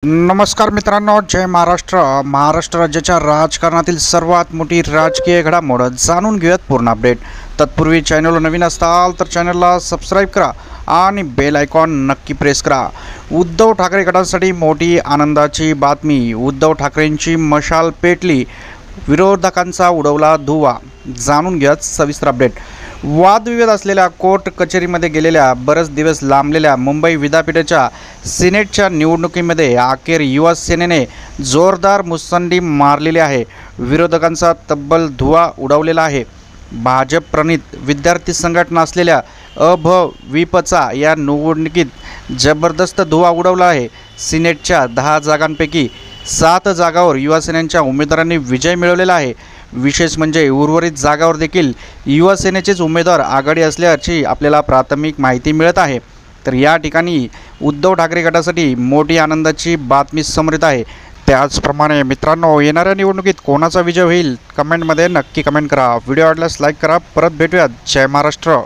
नमस्कार मित्रांनो, जय महाराष्ट्र। महाराष्ट्र राज्याच्या राजकारणातील सर्वात मोठी राजकीय घडामोड जाणून घेऊयात पूर्ण अपडेट। तत्पूर्वी चॅनलवर नवीन असाल तर चॅनलला सबस्क्राईब करा आणि बेल आयकॉन नक्की प्रेस करा। उद्धव ठाकरे गटासाठी मोठी आनंदाची बातमी। उद्धव ठाकरेंची मशाल पेटली, विरोधकांचा उडवला धुवा। जाणून घेऊयात सविस्तर अपडेट। वादविवाद असलेल्या कोर्ट कचेरीमध्ये गेलेल्या बरेच दिवस लांबलेल्या मुंबई विद्यापीठाच्या सिनेटच्या निवडणुकीमध्ये अखेर युवा सेनेने जोरदार मुसंडी मारलेली आहे। विरोधकांचा तब्बल धुवा उडवलेला आहे। भाजप प्रणित विद्यार्थी संघटना असलेल्या अभविपचा या निवडणुकीत जबरदस्त धुवा उडवला आहे। सिनेटच्या 10 जागांपैकी 7 जागांवर युवा सेनेच्या उमेदवारांनी विजय मिळवलेला आहे। विशेष म्हणजे उर्वरित जागांवर देखील युवा सेनेचेच उमेदवार आघाडी असल्याची आपल्याला प्राथमिक माहिती मिळत आहे। तर या ठिकाणी उद्धव ठाकरे गटासाठी मोठी आनंदाची बातमी समोर येत आहे। त्याचप्रमाणे मित्रांनो, येणाऱ्या निवडणुकीत कोणाचा विजय होईल कमेंटमध्ये नक्की कमेंट करा। व्हिडिओ आवडल्यास लाईक करा। परत भेटूयात। जय महाराष्ट्र।